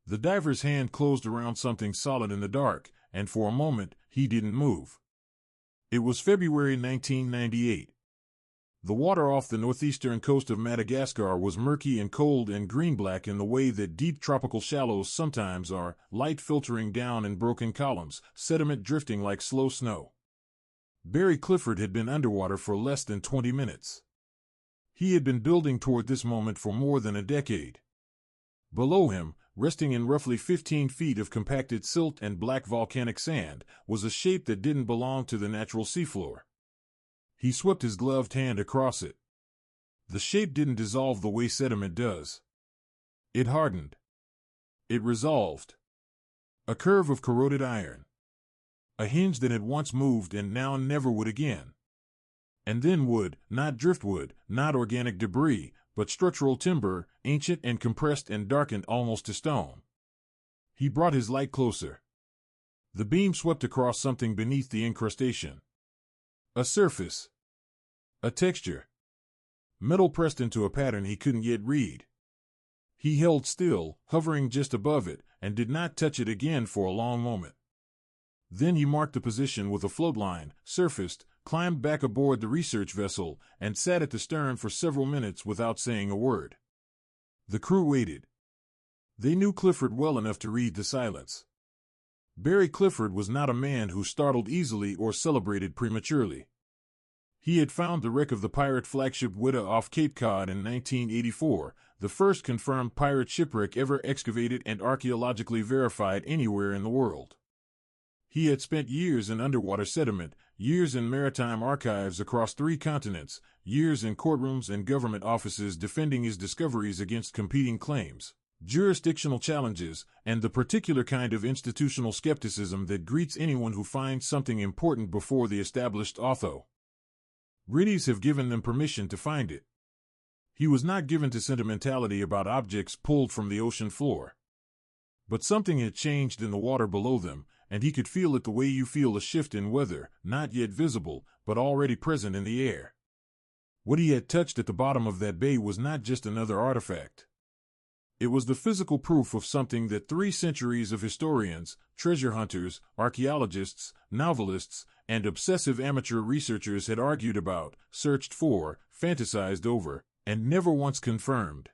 The diver's hand closed around something solid in the dark, and for a moment, he didn't move. It was February 1998. The water off the northeastern coast of Madagascar was murky and cold and green-black in the way that deep tropical shallows sometimes are, light filtering down in broken columns, sediment drifting like slow snow. Barry Clifford had been underwater for less than 20 minutes. He had been building toward this moment for more than a decade. Below him, resting in roughly 15 feet of compacted silt and black volcanic sand, was a shape that didn't belong to the natural seafloor. He swept his gloved hand across it. The shape didn't dissolve the way sediment does. It hardened. It resolved. A curve of corroded iron. A hinge that had once moved and now never would again. And then wood, not driftwood, not organic debris, but structural timber, ancient and compressed and darkened almost to stone. He brought his light closer. The beam swept across something beneath the incrustation. A surface. A texture. Metal pressed into a pattern he couldn't yet read. He held still, hovering just above it, and did not touch it again for a long moment. Then he marked the position with a float line, surfaced, climbed back aboard the research vessel, and sat at the stern for several minutes without saying a word. The crew waited. They knew Clifford well enough to read the silence. Barry Clifford was not a man who startled easily or celebrated prematurely. He had found the wreck of the pirate flagship Whydah off Cape Cod in 1984, the first confirmed pirate shipwreck ever excavated and archaeologically verified anywhere in the world. He had spent years in underwater sediment, years in maritime archives across 3 continents, years in courtrooms and government offices defending his discoveries against competing claims, jurisdictional challenges, and the particular kind of institutional skepticism that greets anyone who finds something important before the established author. Riddies have given them permission to find it. He was not given to sentimentality about objects pulled from the ocean floor. But something had changed in the water below them, and he could feel it the way you feel a shift in weather, not yet visible, but already present in the air. What he had touched at the bottom of that bay was not just another artifact. It was the physical proof of something that 3 centuries of historians, treasure hunters, archaeologists, novelists, and obsessive amateur researchers had argued about, searched for, fantasized over, and never once confirmed.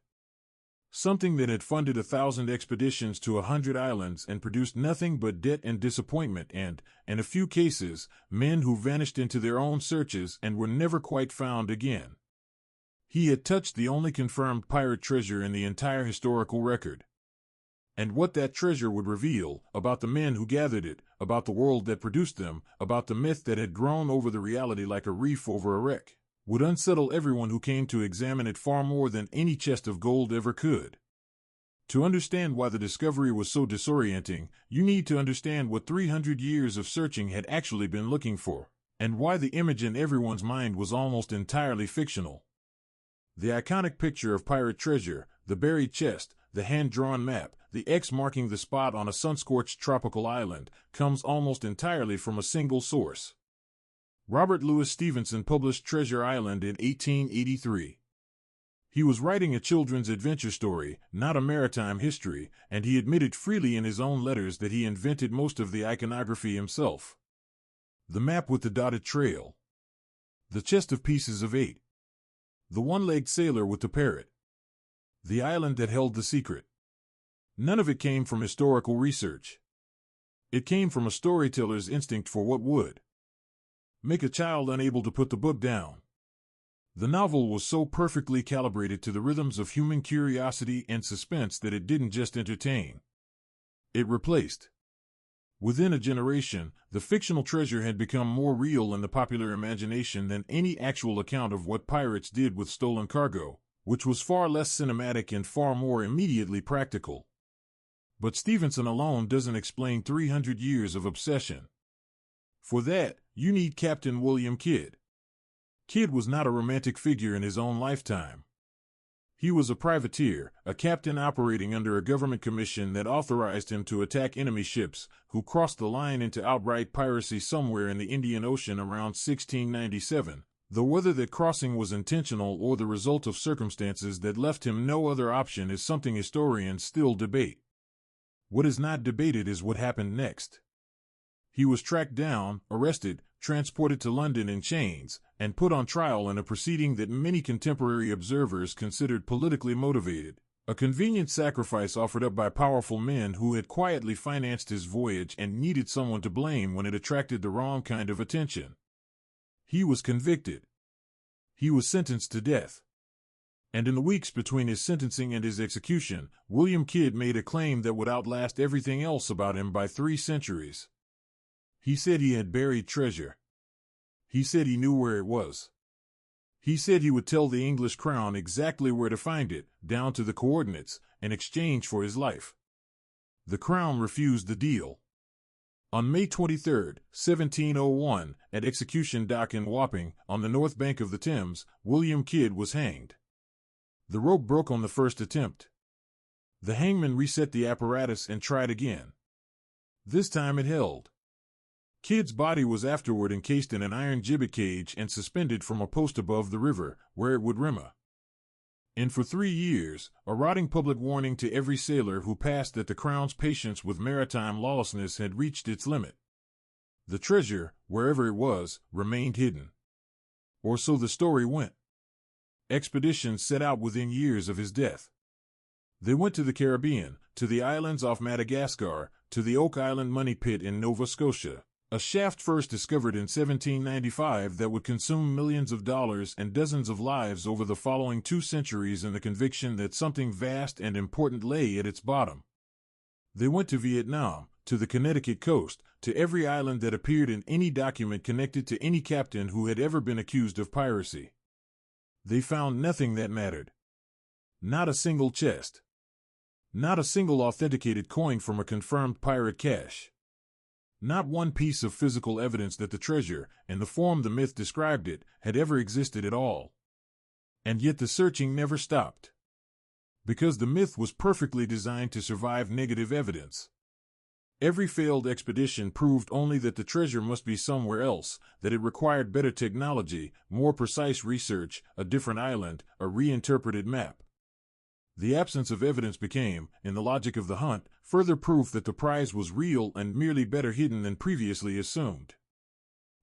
Something that had funded 1,000 expeditions to 100 islands and produced nothing but debt and disappointment and, in a few cases, men who vanished into their own searches and were never quite found again. He had touched the only confirmed pirate treasure in the entire historical record. And what that treasure would reveal, about the men who gathered it, about the world that produced them, about the myth that had grown over the reality like a reef over a wreck, would unsettle everyone who came to examine it far more than any chest of gold ever could. To understand why the discovery was so disorienting, you need to understand what 300 years of searching had actually been looking for, and why the image in everyone's mind was almost entirely fictional. The iconic picture of pirate treasure, the buried chest, the hand-drawn map, the X marking the spot on a sun-scorched tropical island, comes almost entirely from a single source. Robert Louis Stevenson published Treasure Island in 1883. He was writing a children's adventure story, not a maritime history, and he admitted freely in his own letters that he invented most of the iconography himself. The map with the dotted trail. The chest of pieces of 8. The one-legged sailor with the parrot. The island that held the secret. None of it came from historical research. It came from a storyteller's instinct for what would make a child unable to put the book down. The novel was so perfectly calibrated to the rhythms of human curiosity and suspense that it didn't just entertain. It replaced. Within a generation, the fictional treasure had become more real in the popular imagination than any actual account of what pirates did with stolen cargo, which was far less cinematic and far more immediately practical. But Stevenson alone doesn't explain 300 years of obsession. For that, you need Captain William Kidd. Kidd was not a romantic figure in his own lifetime. He was a privateer, a captain operating under a government commission that authorized him to attack enemy ships, who crossed the line into outright piracy somewhere in the Indian Ocean around 1697, though whether that crossing was intentional or the result of circumstances that left him no other option is something historians still debate. What is not debated is what happened next. He was tracked down, arrested, transported to London in chains, and put on trial in a proceeding that many contemporary observers considered politically motivated, a convenient sacrifice offered up by powerful men who had quietly financed his voyage and needed someone to blame when it attracted the wrong kind of attention. He was convicted. He was sentenced to death. And in the weeks between his sentencing and his execution, William Kidd made a claim that would outlast everything else about him by 3 centuries. He said he had buried treasure. He said he knew where it was. He said he would tell the English crown exactly where to find it, down to the coordinates, in exchange for his life. The crown refused the deal. On May 23, 1701, at Execution Dock in Wapping, on the north bank of the Thames, William Kidd was hanged. The rope broke on the first attempt. The hangman reset the apparatus and tried again. This time it held. Kidd's body was afterward encased in an iron gibbet cage and suspended from a post above the river, where it would rimmer. And for 3 years, a rotting public warning to every sailor who passed that the Crown's patience with maritime lawlessness had reached its limit. The treasure, wherever it was, remained hidden. Or so the story went. Expeditions set out within years of his death. They went to the Caribbean, to the islands off Madagascar, to the Oak Island money pit in Nova Scotia. A shaft first discovered in 1795 that would consume millions of dollars and dozens of lives over the following 2 centuries in the conviction that something vast and important lay at its bottom. They went to Vietnam, to the Connecticut coast, to every island that appeared in any document connected to any captain who had ever been accused of piracy. They found nothing that mattered. Not a single chest. Not a single authenticated coin from a confirmed pirate cache. Not one piece of physical evidence that the treasure, in the form the myth described it, had ever existed at all. And yet the searching never stopped. Because the myth was perfectly designed to survive negative evidence. Every failed expedition proved only that the treasure must be somewhere else, that it required better technology, more precise research, a different island, a reinterpreted map. The absence of evidence became, in the logic of the hunt, further proof that the prize was real and merely better hidden than previously assumed.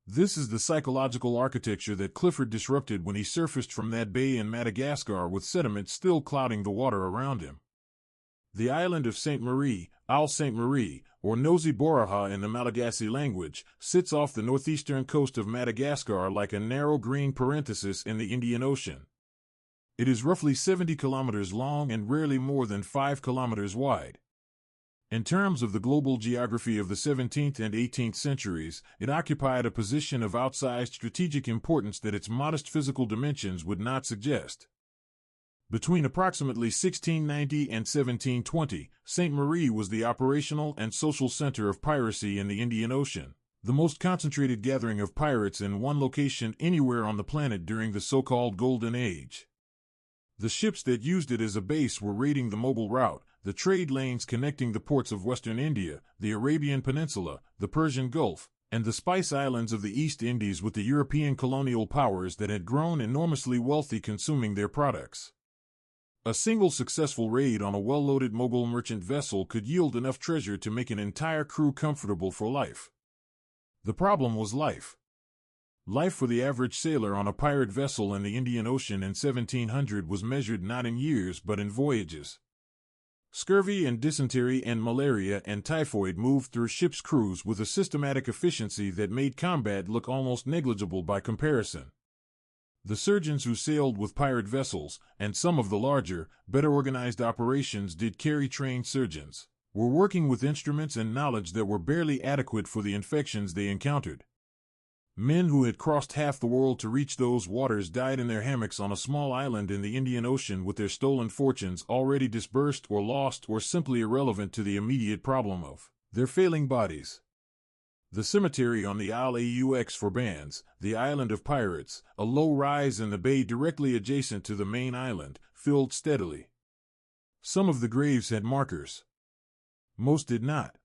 This is the psychological architecture that Clifford disrupted when he surfaced from that bay in Madagascar with sediment still clouding the water around him. The island of Sainte Marie, Île Sainte Marie, or Nosy Boraha in the Malagasy language, sits off the northeastern coast of Madagascar like a narrow green parenthesis in the Indian Ocean. It is roughly 70 kilometers long and rarely more than 5 kilometers wide. In terms of the global geography of the 17th and 18th centuries, it occupied a position of outsized strategic importance that its modest physical dimensions would not suggest. Between approximately 1690 and 1720, Sainte Marie was the operational and social center of piracy in the Indian Ocean, the most concentrated gathering of pirates in one location anywhere on the planet during the so-called Golden Age. The ships that used it as a base were raiding the Mogul route, the trade lanes connecting the ports of western India, the Arabian Peninsula, the Persian Gulf, and the Spice Islands of the East Indies with the European colonial powers that had grown enormously wealthy consuming their products. A single successful raid on a well-loaded Mogul merchant vessel could yield enough treasure to make an entire crew comfortable for life. The problem was life. Life for the average sailor on a pirate vessel in the Indian Ocean in 1700 was measured not in years but in voyages. Scurvy and dysentery and malaria and typhoid moved through ships' crews with a systematic efficiency that made combat look almost negligible by comparison. The surgeons who sailed with pirate vessels, and some of the larger, better organized operations did carry trained surgeons, were working with instruments and knowledge that were barely adequate for the infections they encountered. Men who had crossed half the world to reach those waters died in their hammocks on a small island in the Indian Ocean with their stolen fortunes already dispersed or lost or simply irrelevant to the immediate problem of their failing bodies. The cemetery on the Isle Aux for bands, the island of pirates, a low rise in the bay directly adjacent to the main island, filled steadily. Some of the graves had markers. Most did not.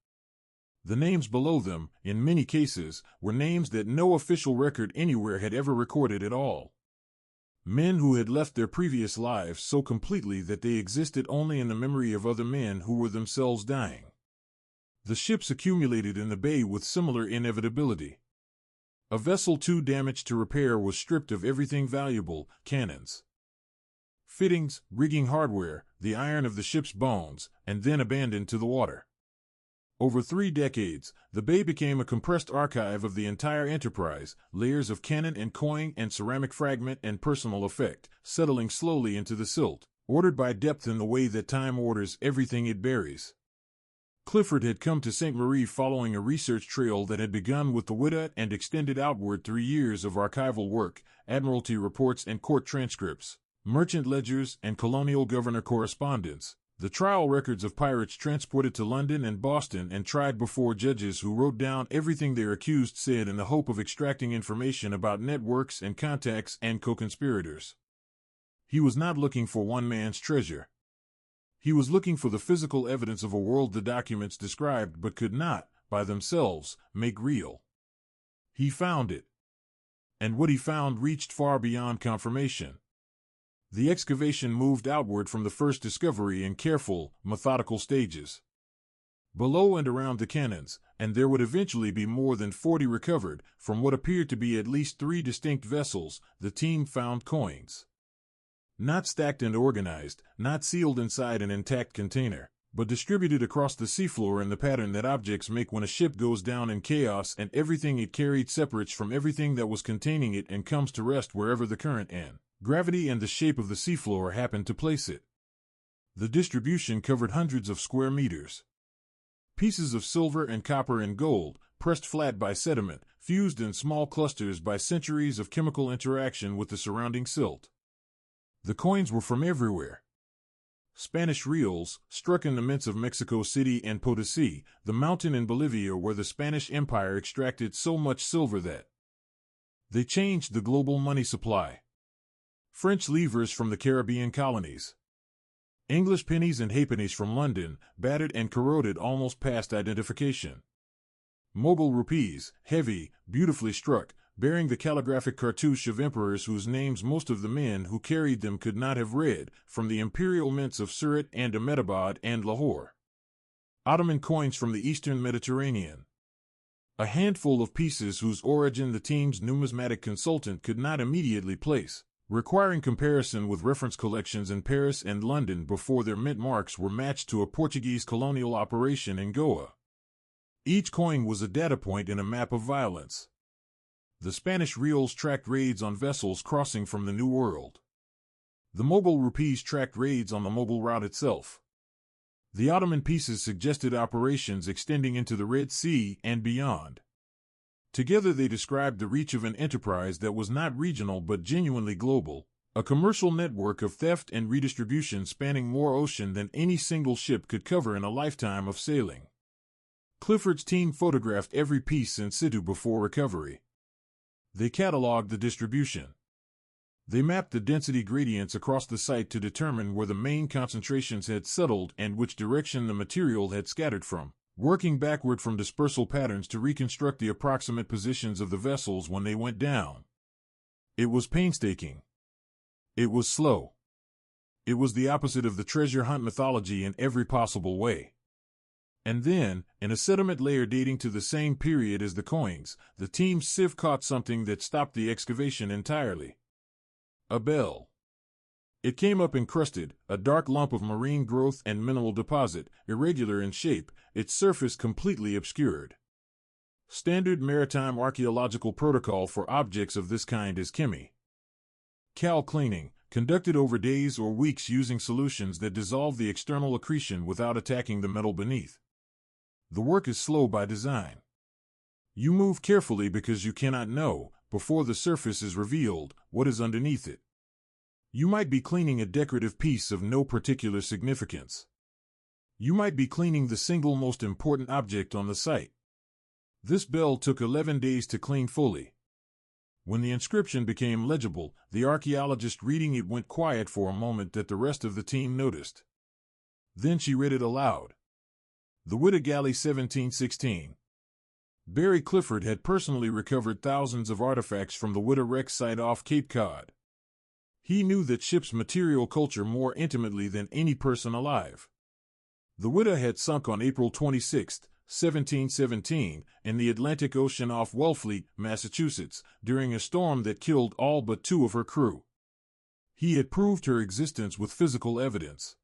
The names below them, in many cases, were names that no official record anywhere had ever recorded at all. Men who had left their previous lives so completely that they existed only in the memory of other men who were themselves dying. The ships accumulated in the bay with similar inevitability. A vessel too damaged to repair was stripped of everything valuable: cannons, fittings, rigging hardware, the iron of the ship's bones, and then abandoned to the water. Over 3 decades, the bay became a compressed archive of the entire enterprise: layers of cannon and coin and ceramic fragment and personal effect, settling slowly into the silt, ordered by depth in the way that time orders everything it buries. Clifford had come to St. Marie following a research trail that had begun with the Whydah and extended outward 3 years of archival work, admiralty reports and court transcripts, merchant ledgers and colonial governor correspondence, the trial records of pirates transported to London and Boston and tried before judges who wrote down everything their accused said in the hope of extracting information about networks and contacts and co-conspirators. He was not looking for one man's treasure. He was looking for the physical evidence of a world the documents described but could not, by themselves, make real. He found it. And what he found reached far beyond confirmation. The excavation moved outward from the first discovery in careful, methodical stages. Below and around the cannons, and there would eventually be more than 40 recovered, from what appeared to be at least 3 distinct vessels, the team found coins. Not stacked and organized, not sealed inside an intact container, but distributed across the seafloor in the pattern that objects make when a ship goes down in chaos and everything it carried separates from everything that was containing it and comes to rest wherever the current and gravity and the shape of the seafloor happen to place it. The distribution covered hundreds of square meters. Pieces of silver and copper and gold, pressed flat by sediment, fused in small clusters by centuries of chemical interaction with the surrounding silt. The coins were from everywhere. Spanish reals, struck in the mints of Mexico City and Potosí, the mountain in Bolivia where the Spanish Empire extracted so much silver that they changed the global money supply. French livres from the Caribbean colonies. English pennies and halfpennies from London, battered and corroded almost past identification. Mogul rupees, heavy, beautifully struck, bearing the calligraphic cartouche of emperors whose names most of the men who carried them could not have read, from the imperial mints of Surat and Ahmedabad and Lahore. Ottoman coins from the eastern Mediterranean. A handful of pieces whose origin the team's numismatic consultant could not immediately place, requiring comparison with reference collections in Paris and London before their mint marks were matched to a Portuguese colonial operation in Goa. Each coin was a data point in a map of violence. The Spanish reals tracked raids on vessels crossing from the New World. The Mogul rupees tracked raids on the Mogul route itself. The Ottoman pieces suggested operations extending into the Red Sea and beyond. Together they described the reach of an enterprise that was not regional but genuinely global, a commercial network of theft and redistribution spanning more ocean than any single ship could cover in a lifetime of sailing. Clifford's team photographed every piece in situ before recovery. They cataloged the distribution. They mapped the density gradients across the site to determine where the main concentrations had settled and which direction the material had scattered from, working backward from dispersal patterns to reconstruct the approximate positions of the vessels when they went down. It was painstaking. It was slow. It was the opposite of the treasure hunt mythology in every possible way. And then, in a sediment layer dating to the same period as the coins, the team's sieve caught something that stopped the excavation entirely. A bell. It came up encrusted, a dark lump of marine growth and mineral deposit, irregular in shape, its surface completely obscured. Standard maritime archaeological protocol for objects of this kind is chemi. Cal cleaning, conducted over days or weeks using solutions that dissolve the external accretion without attacking the metal beneath. The work is slow by design. You move carefully because you cannot know, before the surface is revealed, what is underneath it. You might be cleaning a decorative piece of no particular significance. You might be cleaning the single most important object on the site. This bell took 11 days to clean fully. When the inscription became legible, the archaeologist reading it went quiet for a moment that the rest of the team noticed. Then she read it aloud. The Whydah Galley 1716. Barry Clifford had personally recovered thousands of artifacts from the Whydah wreck site off Cape Cod. He knew that ship's material culture more intimately than any person alive. The Whydah had sunk on April 26, 1717, in the Atlantic Ocean off Wellfleet, Massachusetts, during a storm that killed all but 2 of her crew. He had proved her existence with physical evidence.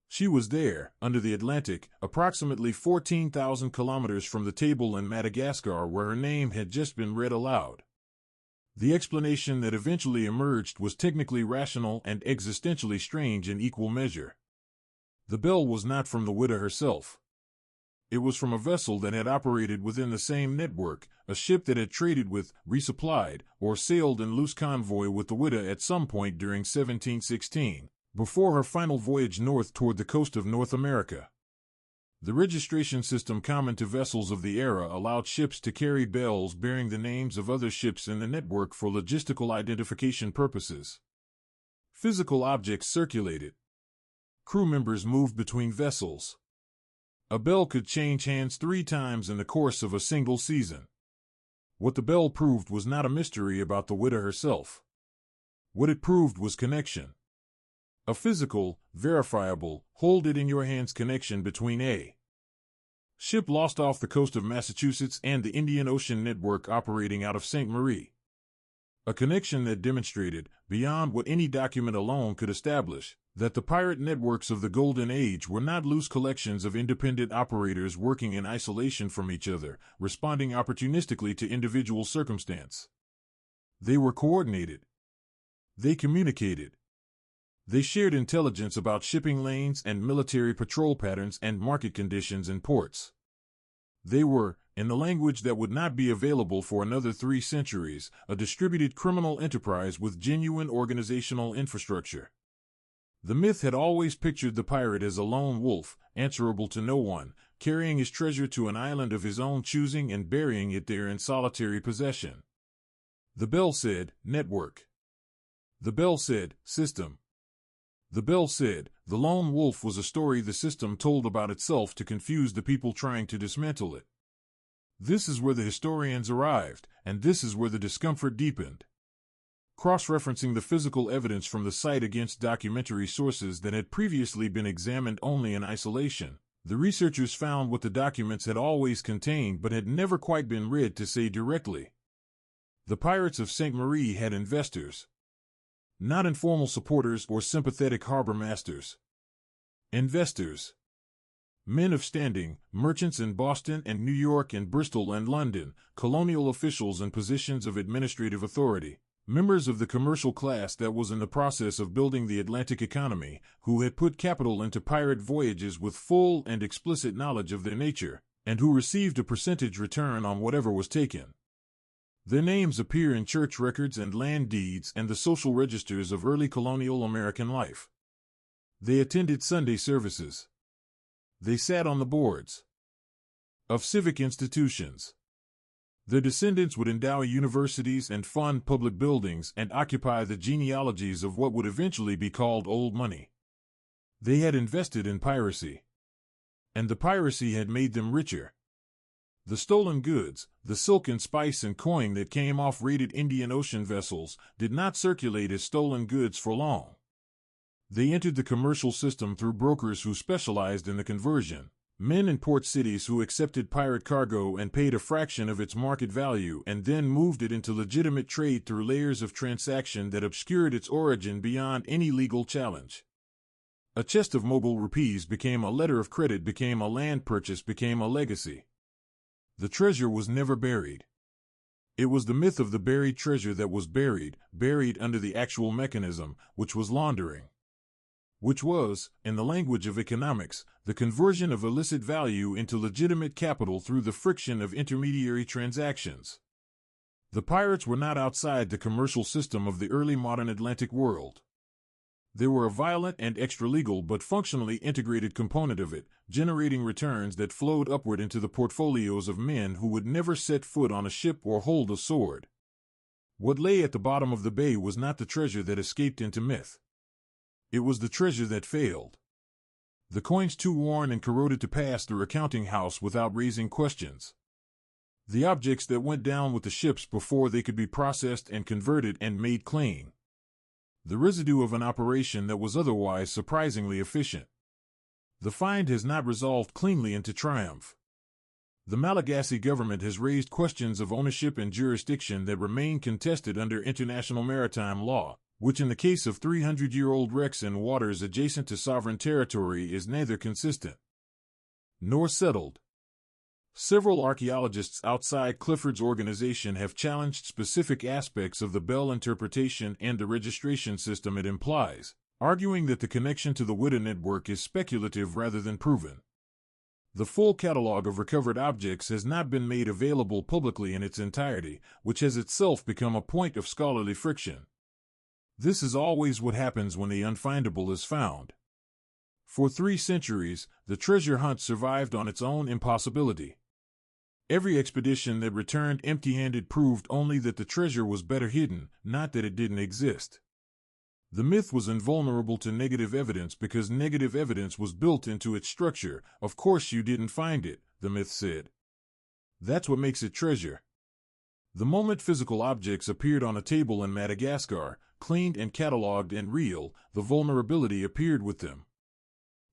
She was there, under the Atlantic, approximately 14,000 kilometers from the table in Madagascar where her name had just been read aloud. The explanation that eventually emerged was technically rational and existentially strange in equal measure. The bell was not from the widow herself. It was from a vessel that had operated within the same network, a ship that had traded with, resupplied, or sailed in loose convoy with the widow at some point during 1716, before her final voyage north toward the coast of North America. The registration system common to vessels of the era allowed ships to carry bells bearing the names of other ships in the network for logistical identification purposes. Physical objects circulated. Crew members moved between vessels. A bell could change hands 3 times in the course of a single season. What the bell proved was not a mystery about the widow herself. What it proved was connection. A physical, verifiable, hold-it-in-your-hands connection between a ship lost off the coast of Massachusetts and the Indian Ocean network operating out of St. Marie. A connection that demonstrated, beyond what any document alone could establish, that the pirate networks of the Golden Age were not loose collections of independent operators working in isolation from each other, responding opportunistically to individual circumstance. They were coordinated. They communicated. They shared intelligence about shipping lanes and military patrol patterns and market conditions in ports. They were, in the language that would not be available for another 3 centuries, a distributed criminal enterprise with genuine organizational infrastructure. The myth had always pictured the pirate as a lone wolf, answerable to no one, carrying his treasure to an island of his own choosing and burying it there in solitary possession. The bell said, network. The bell said, system. The bell said, the lone wolf was a story the system told about itself to confuse the people trying to dismantle it. This is where the historians arrived, and this is where the discomfort deepened. Cross-referencing the physical evidence from the site against documentary sources that had previously been examined only in isolation, the researchers found what the documents had always contained but had never quite been read to say directly. The pirates of St. Marie had investors. Not informal supporters or sympathetic harbor masters. Investors. Men of standing, merchants in Boston and New York and Bristol and London, colonial officials in positions of administrative authority. Members of the commercial class that was in the process of building the Atlantic economy, who had put capital into pirate voyages with full and explicit knowledge of their nature, and who received a percentage return on whatever was taken. Their names appear in church records and land deeds and the social registers of early colonial American life. They attended Sunday services. They sat on the boards of civic institutions. Their descendants would endow universities and fund public buildings and occupy the genealogies of what would eventually be called old money. They had invested in piracy. And the piracy had made them richer. The stolen goods, the silk and spice and coin that came off raided Indian Ocean vessels, did not circulate as stolen goods for long. They entered the commercial system through brokers who specialized in the conversion. Men in port cities who accepted pirate cargo and paid a fraction of its market value and then moved it into legitimate trade through layers of transaction that obscured its origin beyond any legal challenge. A chest of Mogul rupees became a letter of credit, became a land purchase, became a legacy. The treasure was never buried. It was the myth of the buried treasure that was buried under the actual mechanism, which was laundering. Which was, in the language of economics, the conversion of illicit value into legitimate capital through the friction of intermediary transactions. The pirates were not outside the commercial system of the early modern Atlantic world. They were a violent and extra-legal but functionally integrated component of it, generating returns that flowed upward into the portfolios of men who would never set foot on a ship or hold a sword. What lay at the bottom of the bay was not the treasure that escaped into myth. It was the treasure that failed. The coins too worn and corroded to pass through a counting house without raising questions. The objects that went down with the ships before they could be processed and converted and made clean. The residue of an operation that was otherwise surprisingly efficient. The find has not resolved cleanly into triumph. The Malagasy government has raised questions of ownership and jurisdiction that remain contested under international maritime law, which in the case of 300-year-old wrecks in waters adjacent to sovereign territory is neither consistent nor settled. Several archaeologists outside Clifford's organization have challenged specific aspects of the Bell interpretation and the registration system it implies, arguing that the connection to the Witta network is speculative rather than proven. The full catalog of recovered objects has not been made available publicly in its entirety, which has itself become a point of scholarly friction. This is always what happens when the unfindable is found. For 3 centuries, the treasure hunt survived on its own impossibility. Every expedition that returned empty-handed proved only that the treasure was better hidden, not that it didn't exist. The myth was invulnerable to negative evidence because negative evidence was built into its structure. Of course you didn't find it, the myth said. That's what makes it treasure. The moment physical objects appeared on a table in Madagascar, cleaned and catalogued and real, the vulnerability appeared with them.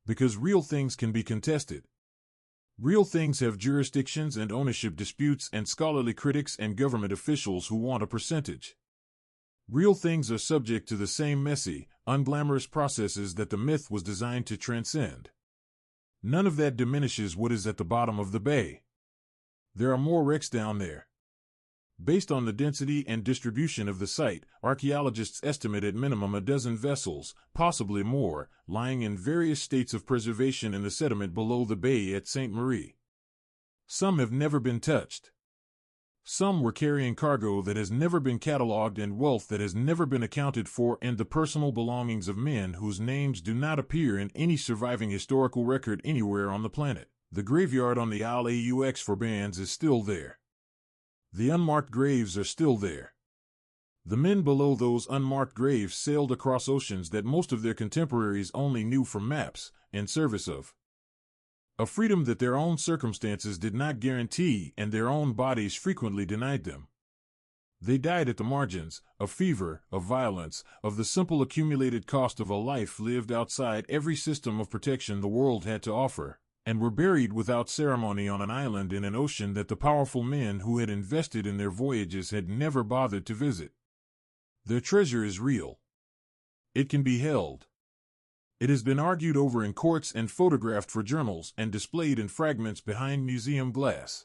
Because real things can be contested. Real things have jurisdictions and ownership disputes and scholarly critics and government officials who want a percentage. Real things are subject to the same messy, unglamorous processes that the myth was designed to transcend. None of that diminishes what is at the bottom of the bay. There are more wrecks down there. Based on the density and distribution of the site, archaeologists estimate at minimum a dozen vessels, possibly more, lying in various states of preservation in the sediment below the bay at St. Marie. Some have never been touched. Some were carrying cargo that has never been catalogued and wealth that has never been accounted for and the personal belongings of men whose names do not appear in any surviving historical record anywhere on the planet. The graveyard on the Isle aux Forbans is still there. The unmarked graves are still there. The men below those unmarked graves sailed across oceans that most of their contemporaries only knew from maps, in service of a freedom that their own circumstances did not guarantee and their own bodies frequently denied them. They died at the margins, of fever, of violence, of the simple accumulated cost of a life lived outside every system of protection the world had to offer, and were buried without ceremony on an island in an ocean that the powerful men who had invested in their voyages had never bothered to visit. Their treasure is real. It can be held. It has been argued over in courts and photographed for journals and displayed in fragments behind museum glass.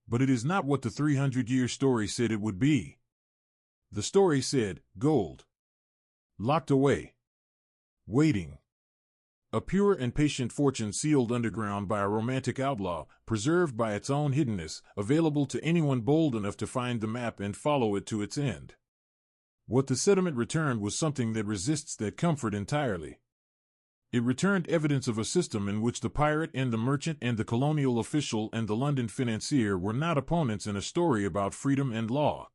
But it is not what the 300-year story said it would be. The story said, gold. Locked away. Waiting. A pure and patient fortune sealed underground by a romantic outlaw, preserved by its own hiddenness, available to anyone bold enough to find the map and follow it to its end. What the sediment returned was something that resists that comfort entirely. It returned evidence of a system in which the pirate and the merchant and the colonial official and the London financier were not opponents in a story about freedom and law.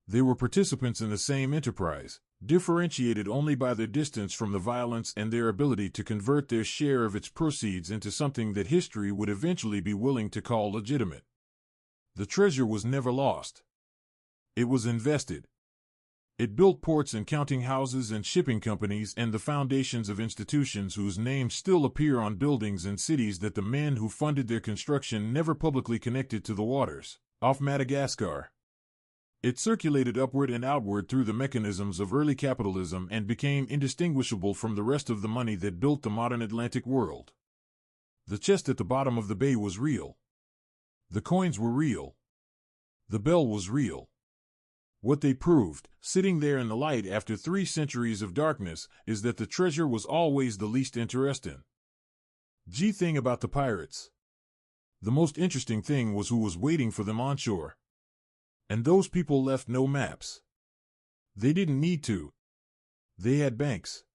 They were participants in the same enterprise, differentiated only by their distance from the violence and their ability to convert their share of its proceeds into something that history would eventually be willing to call legitimate. The treasure was never lost. It was invested. It built ports and counting houses and shipping companies and the foundations of institutions whose names still appear on buildings in cities that the men who funded their construction never publicly connected to the waters, off Madagascar. It circulated upward and outward through the mechanisms of early capitalism and became indistinguishable from the rest of the money that built the modern Atlantic world. The chest at the bottom of the bay was real. The coins were real. The bell was real. What they proved, sitting there in the light after 3 centuries of darkness, is that the treasure was always the least interesting. Thing about the pirates. The most interesting thing was who was waiting for them on shore. And those people left no maps. They didn't need to. They had banks.